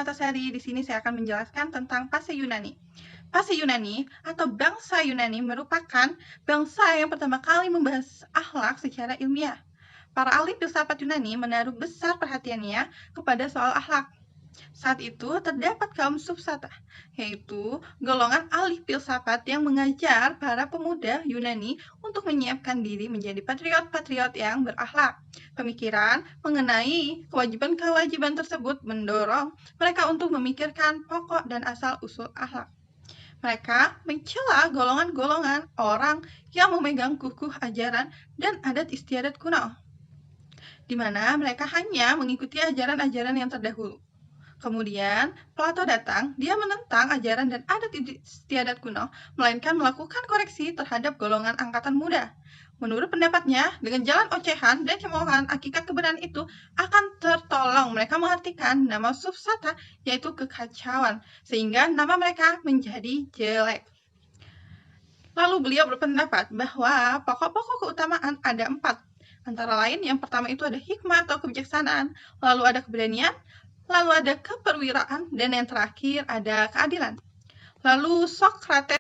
Matasari. Di sini saya akan menjelaskan tentang Pase Yunani. Pase Yunani atau bangsa Yunani merupakan bangsa yang pertama kali membahas akhlak secara ilmiah. Para ahli filsafat Yunani menaruh besar perhatiannya kepada soal akhlak. Saat itu terdapat kaum subsata, yaitu golongan ahli filsafat yang mengajar para pemuda Yunani untuk menyiapkan diri menjadi patriot-patriot yang berakhlak. Pemikiran mengenai kewajiban-kewajiban tersebut mendorong mereka untuk memikirkan pokok dan asal-usul akhlak. Mereka mencela golongan-golongan orang yang memegang kukuh ajaran dan adat istiadat kuno, di mana mereka hanya mengikuti ajaran-ajaran yang terdahulu. Kemudian, Plato datang, dia menentang ajaran dan adat istiadat kuno, melainkan melakukan koreksi terhadap golongan angkatan muda. Menurut pendapatnya, dengan jalan ocehan dan cemoohan, hakikat kebenaran itu akan tertolong. Mereka mengartikan nama subsata, yaitu kekacauan, sehingga nama mereka menjadi jelek. Lalu beliau berpendapat bahwa pokok-pokok keutamaan ada 4. Antara lain, yang pertama itu ada hikmah atau kebijaksanaan, lalu ada keberanian, lalu ada keperwiraan, dan yang terakhir ada keadilan. Lalu Sokrates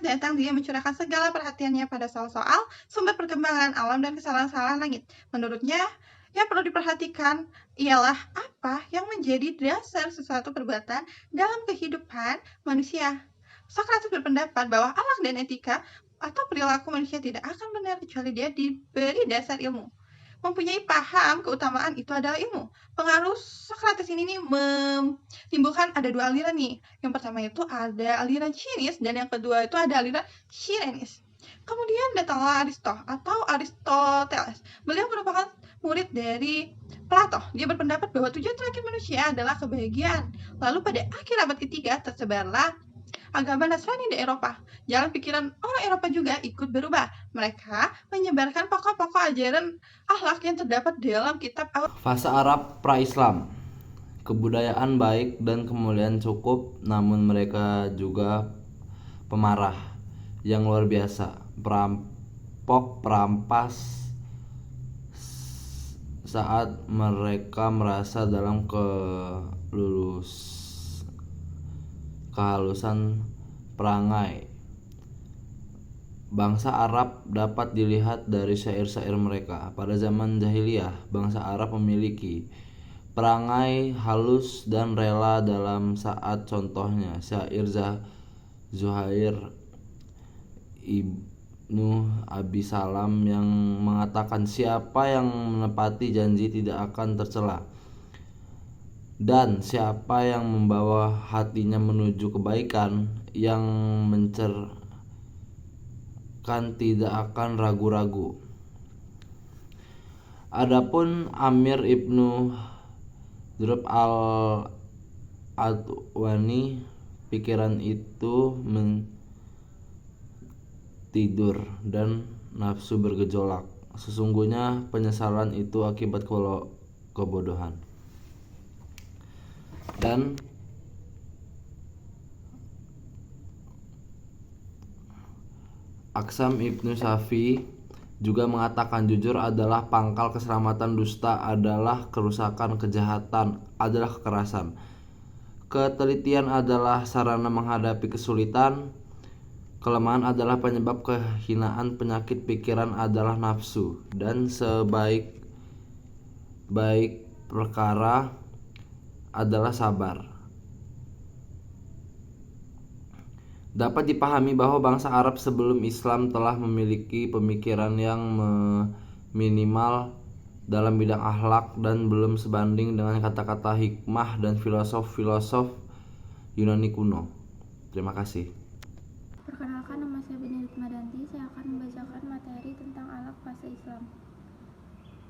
datang, dia mencurahkan segala perhatiannya pada soal-soal sumber perkembangan alam dan kesalahan-kesalahan langit. Menurutnya, yang perlu diperhatikan ialah apa yang menjadi dasar sesuatu perbuatan dalam kehidupan manusia. Sokrates berpendapat bahwa akhlak dan etika atau perilaku manusia tidak akan benar kecuali dia diberi dasar ilmu. Mempunyai paham keutamaan itu adalah ilmu. Pengaruh Sokrates ini menimbulkan ada 2 aliran nih. Yang pertama itu ada aliran Sinis dan yang kedua itu ada aliran Sirenis. Kemudian datanglah Aristoteles. Beliau merupakan murid dari Plato. Dia berpendapat bahwa tujuan terakhir manusia adalah kebahagiaan. Lalu pada akhir abad ketiga tersebarlah agama Nasrani di Eropa. Jalan pikiran orang Eropa juga ikut berubah. Mereka menyebarkan pokok-pokok ajaran akhlak yang terdapat dalam kitab Fase Arab pra-Islam. Kebudayaan baik dan kemuliaan cukup, namun mereka juga pemarah yang luar biasa, perampok, perampas saat mereka merasa dalam kehalusan perangai. Bangsa Arab dapat dilihat dari syair-syair mereka. Pada zaman jahiliyah, bangsa Arab memiliki perangai halus dan rela dalam saat contohnya syair Zuhair Ibnu Abi Salam yang mengatakan siapa yang menepati janji tidak akan tercela, dan siapa yang membawa hatinya menuju kebaikan, yang mencerkan tidak akan ragu-ragu. Adapun Amir Ibnu Drab al-Adwani, pikiran itu tidur dan nafsu bergejolak. Sesungguhnya penyesalan itu akibat kebodohan. Dan Aksam Ibnu Syafi juga mengatakan jujur adalah pangkal keselamatan, dusta adalah kerusakan, kejahatan adalah kekerasan, ketelitian adalah sarana menghadapi kesulitan, kelemahan adalah penyebab kehinaan, penyakit pikiran adalah nafsu, dan sebaik-baik perkara adalah sabar. Dapat dipahami bahwa bangsa Arab sebelum Islam telah memiliki pemikiran yang minimal dalam bidang akhlak dan belum sebanding dengan kata-kata hikmah dan filosof-filosof Yunani kuno. Terima kasih. Perkenalkan, nama saya Benedict Madanti. Saya akan membacakan materi tentang akhlak fase Islam.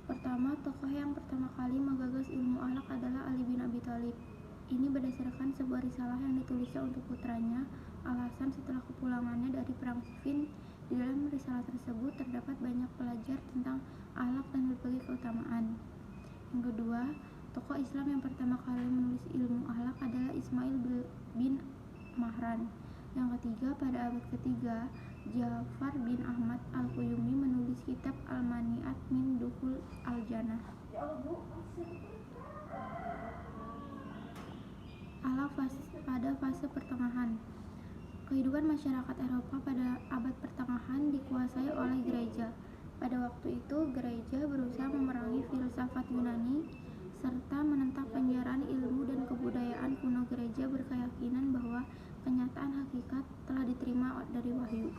Pertama, tokoh yang pertama kali menggagas ilmu akhlak adalah Ali bin Abi Thalib. Ini berdasarkan sebuah risalah yang ditulisnya untuk putranya Al-Hasan setelah kepulangannya dari perang Siffin. Di dalam risalah tersebut terdapat banyak pelajar tentang akhlak dan berbagai keutamaan. Yang kedua, tokoh Islam yang pertama kali menulis ilmu akhlak adalah Ismail bin Mahran. Yang ketiga, pada abad ketiga, Ja'far bin Ahmad Al-Quyumi menulis kitab Al-Mani'at min Dukhul Al-Jannah. pada fase pertengahan. Kehidupan masyarakat Eropa pada abad pertengahan dikuasai oleh gereja. Pada waktu itu, gereja berusaha memerangi filsafat Yunani serta menentang penyiaran ilmu dan kebudayaan kuno. Gereja berkeyakinan bahwa kenyataan hakikat telah diterima dari wahyu.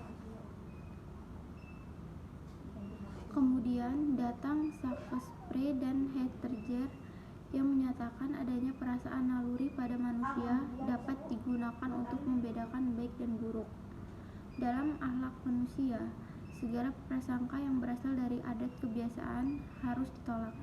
Kemudian datang Shakespeare dan Heidegger yang menyatakan adanya perasaan naluri pada manusia dapat digunakan untuk membedakan baik dan buruk. Dalam akhlak manusia, segala prasangka yang berasal dari adat kebiasaan harus ditolak.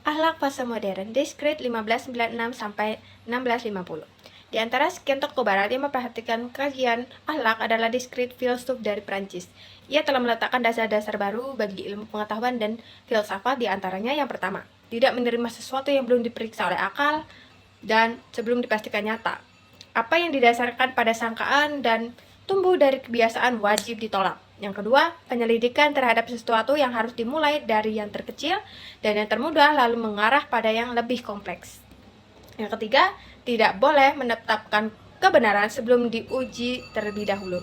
Akhlak fase modern, Descartes 1596 sampai 1650. Di antara sekian tokoh barat yang memperhatikan kajian akhlak adalah Descartes, filsuf dari Prancis. Ia telah meletakkan dasar-dasar baru bagi ilmu pengetahuan dan filsafat, di antaranya yang pertama, tidak menerima sesuatu yang belum diperiksa oleh akal dan sebelum dipastikan nyata. Apa yang didasarkan pada sangkaan dan tumbuh dari kebiasaan wajib ditolak. Yang kedua, penyelidikan terhadap sesuatu yang harus dimulai dari yang terkecil dan yang termudah lalu mengarah pada yang lebih kompleks. Yang ketiga, tidak boleh menetapkan kebenaran sebelum diuji terlebih dahulu.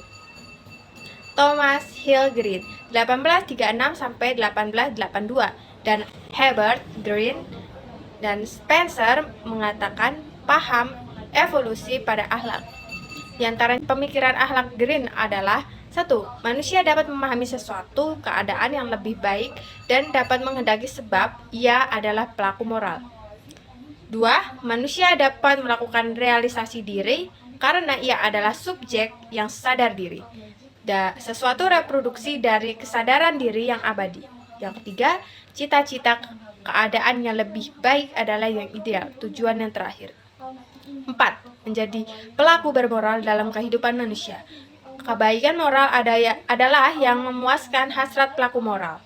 Thomas Hill Green 1836 sampai 1882 dan Herbert Green dan Spencer mengatakan paham evolusi pada akhlak. Di antara pemikiran akhlak Green adalah 1. Manusia dapat memahami sesuatu keadaan yang lebih baik dan dapat menghendaki sebab ia adalah pelaku moral. 2. Manusia dapat melakukan realisasi diri karena ia adalah subjek yang sadar diri. Sesuatu reproduksi dari kesadaran diri yang abadi. Yang ketiga, cita-cita keadaan yang lebih baik adalah yang ideal, tujuan yang terakhir. 4. Menjadi pelaku bermoral dalam kehidupan manusia. Kebaikan moral adalah yang memuaskan hasrat pelaku moral.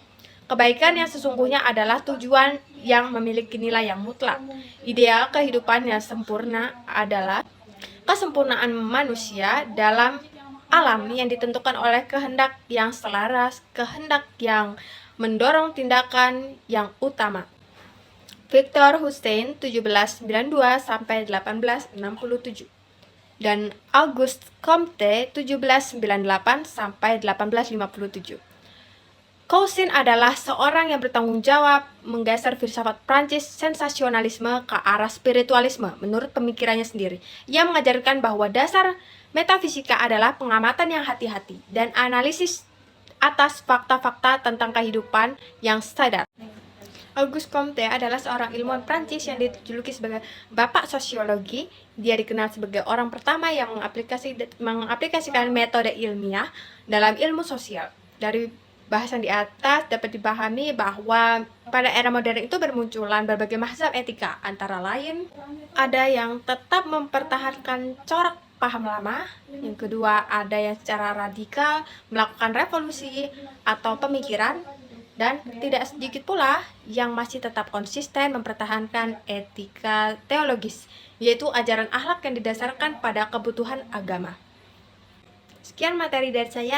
Kebaikan yang sesungguhnya adalah tujuan yang memiliki nilai yang mutlak. Ideal kehidupan yang sempurna adalah kesempurnaan manusia dalam alam yang ditentukan oleh kehendak yang selaras, kehendak yang mendorong tindakan yang utama. Victor Hustein 1792 sampai 1867 dan Auguste Comte 1798 sampai 1857. Cousin adalah seorang yang bertanggung jawab menggeser filsafat Prancis sensasionalisme ke arah spiritualisme menurut pemikirannya sendiri. Ia mengajarkan bahwa dasar metafisika adalah pengamatan yang hati-hati dan analisis atas fakta-fakta tentang kehidupan yang sadar. Auguste Comte adalah seorang ilmuwan Prancis yang dijuluki sebagai bapak sosiologi. Dia dikenal sebagai orang pertama yang mengaplikasikan metode ilmiah dalam ilmu sosial. Dari bahasan di atas dapat dipahami bahwa pada era modern itu bermunculan berbagai mazhab etika, antara lain ada yang tetap mempertahankan corak paham lama, yang kedua ada yang secara radikal melakukan revolusi atau pemikiran, dan tidak sedikit pula yang masih tetap konsisten mempertahankan etika teologis, yaitu ajaran akhlak yang didasarkan pada kebutuhan agama. Sekian materi dari saya.